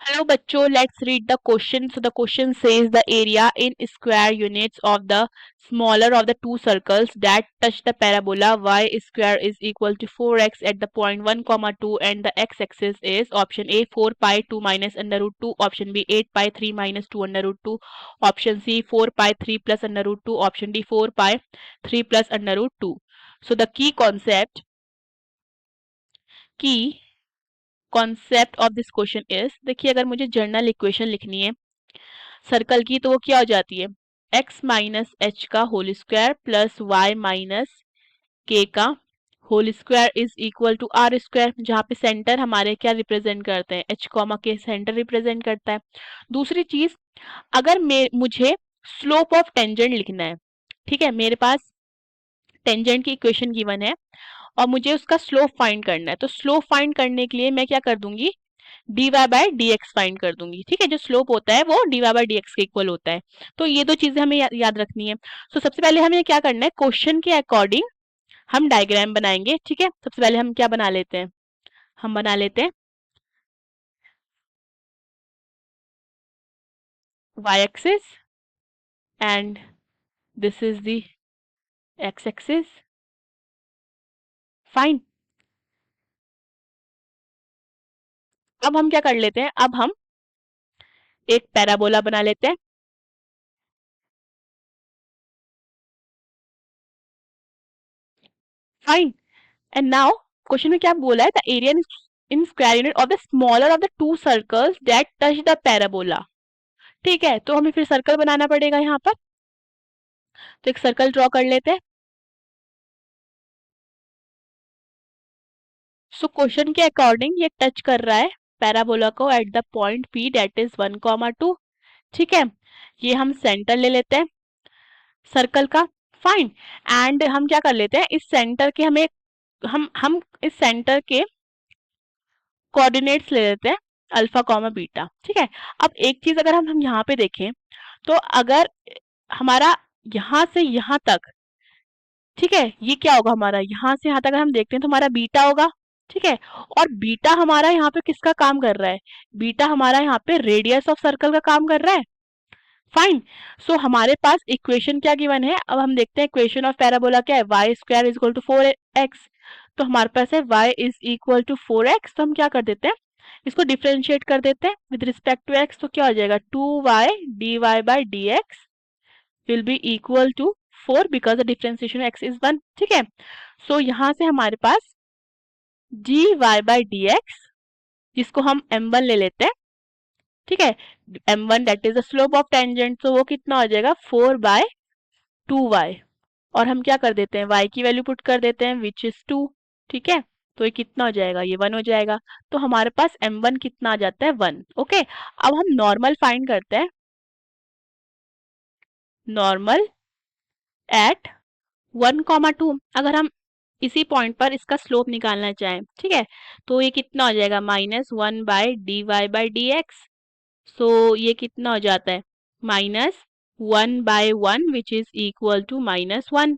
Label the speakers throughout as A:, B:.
A: Hello bachcho, let's read the question. So the question says the area in square units of the smaller of the two circles that touch the parabola y square is equal to 4x at the point 1 comma 2 and the x-axis is option A 4 pi 2 minus under root 2, option B 8 pi 3 minus 2 under root 2, option C 4 pi 3 plus under root 2, option D 4 pi 3 plus under root 2. So the key concept of this question is, देखिए अगर मुझे general equation लिखनी है circle की तो वो क्या हो जाती है x माइनस एच का whole square plus y minus k का whole square is equal to r square, जहाँ पे सेंटर हमारे क्या रिप्रेजेंट करते हैं h comma k center represent करता है। दूसरी चीज, अगर मुझे स्लोप ऑफ टेंजेंट लिखना है, ठीक है, मेरे पास टेंजेंट की इक्वेशन गिवन है और मुझे उसका स्लोप फाइंड करना है, तो स्लोप फाइंड करने के लिए मैं क्या कर दूंगी dy by d x find कर दूंगी। ठीक है, जो स्लोप होता है वो dy बाय डी एक्स के इक्वल होता है। तो ये दो चीजें हमें याद रखनी है। तो सबसे पहले हमें क्या करना है, क्वेश्चन के अकॉर्डिंग हम डायग्राम बनाएंगे। ठीक है, सबसे पहले हम क्या बना लेते हैं, हम बना लेते हैं y axis and this is the x axis. Fine, अब हम क्या कर लेते हैं, अब हम एक पैराबोला बना लेते हैं। फाइन, एंड नाउ क्वेश्चन में क्या बोला है, the area in square unit of the smaller of the two circles that touch the parabola. ठीक है, तो हमें फिर सर्कल बनाना पड़ेगा यहाँ पर, तो एक सर्कल ड्रॉ कर लेते हैं। सो क्वेश्चन के अकॉर्डिंग ये टच कर रहा है पैराबोला को at the point P that is 1,2। ठीक है, ये हम सेंटर ले लेते हैं सर्कल का। फाइन, एंड हम क्या कर लेते हैं, इस सेंटर के हमें हम इस सेंटर के कोऑर्डिनेट्स ले लेते हैं अल्फा कॉमा बीटा। ठीक है, अब एक चीज अगर हम यहाँ पे देखें तो अगर हमारा यहाँ से यहाँ तक, ठीक है, ये क्या होगा हमारा, यहाँ से यहाँ तक अगर हम देखते हैं तो हमारा बीटा होगा। ठीक है, और बीटा हमारा यहाँ पे किसका काम कर रहा है, बीटा हमारा यहाँ पे रेडियस ऑफ सर्कल का काम कर रहा है। फाइन, सो हमारे पास इक्वेशन क्या गिवन है, अब हम देखते हैं इक्वेशन ऑफ पैराबोला क्या है, y square is equal to 4x। तो हमारे पास है y is equal to 4x, तो हम क्या कर देते हैं, इसको डिफरेंशिएट कर देते हैं विद रिस्पेक्ट टू x, तो क्या हो जाएगा 2y dy by dx will be equal to 4 because the differentiation x is 1। ठीक है, सो यहाँ से हमारे पास dy बाई dx, जिसको हम m1 ले लेते हैं। ठीक है, m1 that is the slope of tangent, तो वो कितना हो जाएगा 4 बाय 2y, और हम क्या कर देते हैं y की वैल्यू पुट कर देते हैं विच इज 2। ठीक है, तो ये कितना हो जाएगा, ये 1 हो जाएगा, तो हमारे पास m1 कितना आ जाता है 1। ओके, अब हम नॉर्मल फाइंड करते हैं, नॉर्मल एट 1,2। अगर हम इसी पॉइंट पर इसका स्लोप निकालना चाहें, ठीक है, तो ये कितना हो जाएगा -1 by D Y by D X. So ये कितना हो जाता है -1/1 which is equal to -1।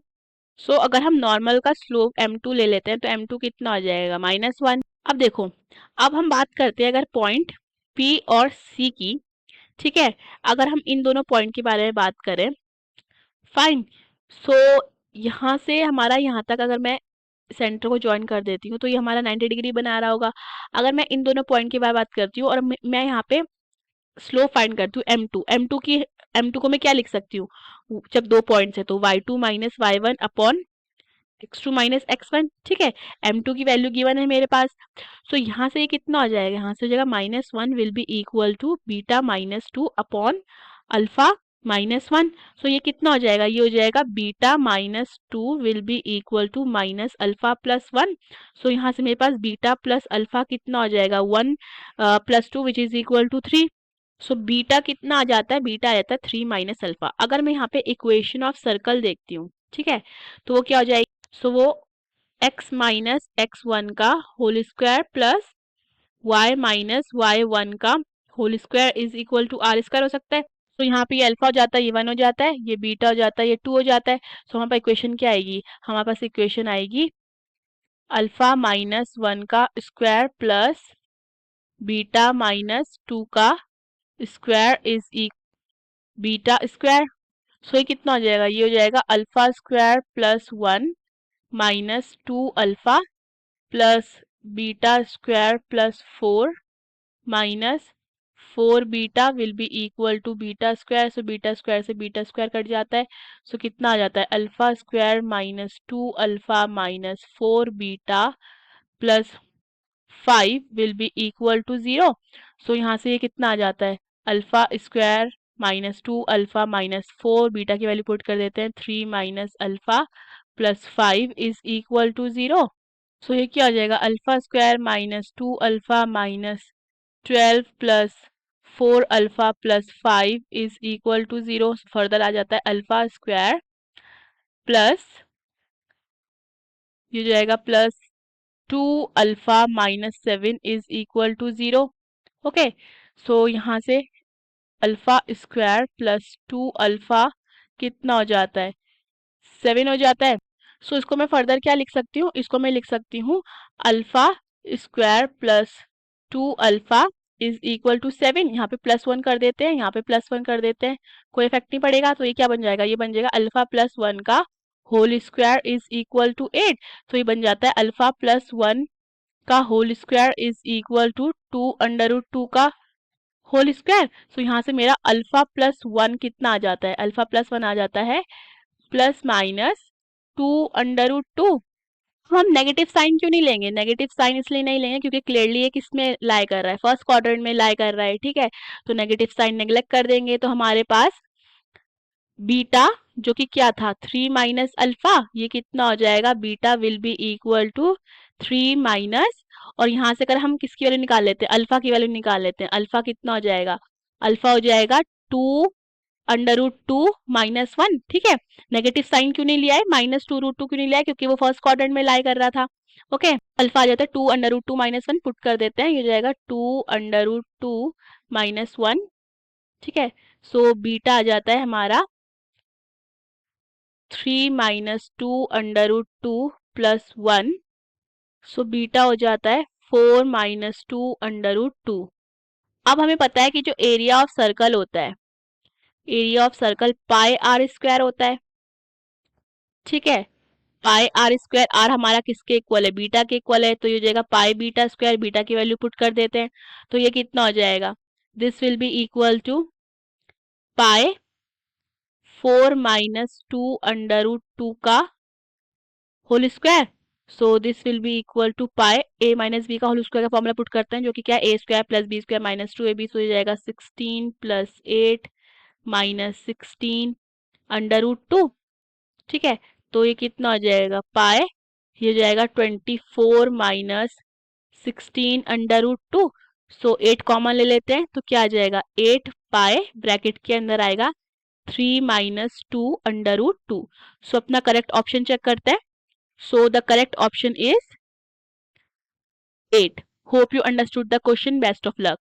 A: So अगर हम नॉर्मल का स्लोप m2 ले लेते हैं तो m2 कितना हो जाएगा -1। अब देखो, अब हम बात करते हैं अगर पॉइंट P और C की। ठीक है, अगर हम इन दोनों पॉइंट के बारे में बात करें, फाइन, सो यहाँ से हमारा यहाँ तक अगर मैं सेंटर को ज्वाइन कर देती हूँ तो ये हमारा 90 डिग्री बना रहा होगा। अगर मैं इन दोनों पॉइंट की बात करती हूँ और मैं यहाँ पे स्लोप फाइंड करती हूँ m2 को मैं क्या लिख सकती हूँ, जब दो पॉइंट्स है तो y2 minus y1 upon x2 minus x1। ठीक है, m2 की वैल्यू गिवन है मेरे पास, तो यहाँ से ये कितना हो जाएगा, यहाँ से हो जाएगा -1 will be equal to beta -2 upon alpha -1। So ये कितना हो जाएगा, ये हो जाएगा beta -2 will be equal to minus alpha plus 1। So यहाँ से मेरे पास बीटा प्लस अल्फा कितना हो जाएगा 1 plus 2 which is equal to 3। So beta कितना आ जाता है, बीटा आ जाता है 3 माइनस अल्फा। अगर मैं यहाँ पे इक्वेशन ऑफ सर्कल देखती हूँ, ठीक है, तो वो क्या हो जाएगी, सो वो x माइनस x1 का whole square plus y minus y1 का whole square is equal to r square हो सकता है। तो यहाँ पे ये अल्फा हो जाता है, ये 1 हो जाता है, ये बीटा हो जाता है, ये 2 हो जाता है। सो हमारे पास इक्वेशन क्या आएगी, हमारे पास इक्वेशन आएगी अल्फा -1 का स्क्वायर प्लस बीटा माइनस 2 का square is beta square. So ये कितना हो जाएगा, ये हो जाएगा alpha square plus 1 minus 2 alpha plus beta square plus 4 minus 4 beta will be equal to beta square. So beta square से बीटा स्क्वायर कट जाता है। सो कितना आ जाता है, alpha square minus 2 alpha minus 4 beta plus 5 will be equal to 0। So यहाँ से ये कितना आ जाता है, alpha square minus 2 alpha minus 4 beta की वैल्यू पुट कर देते हैं, 3 minus alpha plus 5 is equal to 0। So ये क्या हो जाएगा, alpha square minus 2 alpha minus 12 plus 4 alpha plus 5 is equal to 0। Further आ जाता है अल्फा स्क्वायर प्लस, ये हो जाएगा plus 2 alpha minus 7 is equal to 0। Okay, so यहाँ से अल्फा स्क्वायर प्लस 2 अल्फा कितना हो जाता है, 7 हो जाता है। सो इसको मैं फर्दर क्या लिख सकती हूँ, इसको मैं लिख सकती हूँ alpha square plus 2 alpha is equal to 7। यहाँ पे प्लस 1 कर देते हैं, यहाँ पे प्लस 1 कर देते हैं, कोई इफेक्ट नहीं पड़ेगा। तो ये क्या बन जाएगा, ये बन जाएगा अल्फा प्लस 1 का whole square is equal to 8। तो ये बन जाता है अल्फा प्लस 1 का whole square is equal to 2 under root 2 का होल स्क्वायर। सो यहाँ से मेरा अल्फा प्लस 1 कितना आ जाता है, अल्फा प्लस 1 आ जाता है प्लस माइनस 2 अंडर रूट 2। हम नेगेटिव साइन क्यों नहीं लेंगे, नेगेटिव साइन इसलिए नहीं लेंगे क्योंकि क्लियरली ये किस में लाई कर रहा है, फर्स्ट क्वाड्रेंट में लाई कर रहा है, ठीक है। तो नेगेटिव साइन नेग्लेक्ट कर देंगे, तो हमारे पास बीटा जो कि क्या था 3 माइनस अल्फा, ये कितना हो जाएगा, beta will be equal to 3 minus, और यहाँ से अगर हम किसकी वैल्यू निकाल लेते हैं, अल्फा की वैल्यू निकाल लेते हैं, अल्फा कितना हो जाएगा, अल्फा हो जाएगा 2 अंडर रूट 2 माइनस 1, ठीक है। नेगेटिव साइन क्यों नहीं लिया है, माइनस 2 रूट 2 क्यों नहीं लिया है, क्योंकि वो फर्स्ट क्वाड्रेंट में लाई कर रहा था। ओके, अल्फा आ जाता है 2 अंडर रूट 2 माइनस 1, पुट कर देते हैं, ये हो जाएगा 2 अंडर रूट 2 माइनस 1, ठीक है। सो बीटा आ जाता है हमारा 3 minus 2 under root 2 plus 1। So beta हो जाता है 4 माइनस 2 अंडर रूट 2। अब हमें पता है कि जो एरिया ऑफ सर्कल होता है, area of circle pi r square होता है, ठीक है। पाई आर स्क्वायर, आर हमारा किसके इक्वल है, बीटा के इक्वल है। तो ये हो जाएगा पाई बीटा स्क्वायर, बीटा की वैल्यू पुट कर देते हैं, तो ये कितना हो जाएगा, this will be equal to pi 4 minus 2 under root 2 का whole square. So this will be equal to pi A minus B का होल स्क्वायर का फॉर्मूला पुट करते हैं, जो कि क्या है, A square plus B square minus 2 A B. So हो जाएगा 16 प्लस 8 माइनस 16 अंडर रूट 2, ठीक है। तो ये कितना हो जाएगा, पाई, ये हो जाएगा 24 माइनस 16 अंडर रूट 2। सो 8 कॉमन ले लेते हैं, तो क्या आ जाएगा, 8 पाई ब्रैकेट के अंदर आएगा 3 माइनस 2 अंडर रूट 2। सो अपना करेक्ट ऑप्शन चेक करते हैं। So the correct option is 8. Hope you understood the question. Best of luck.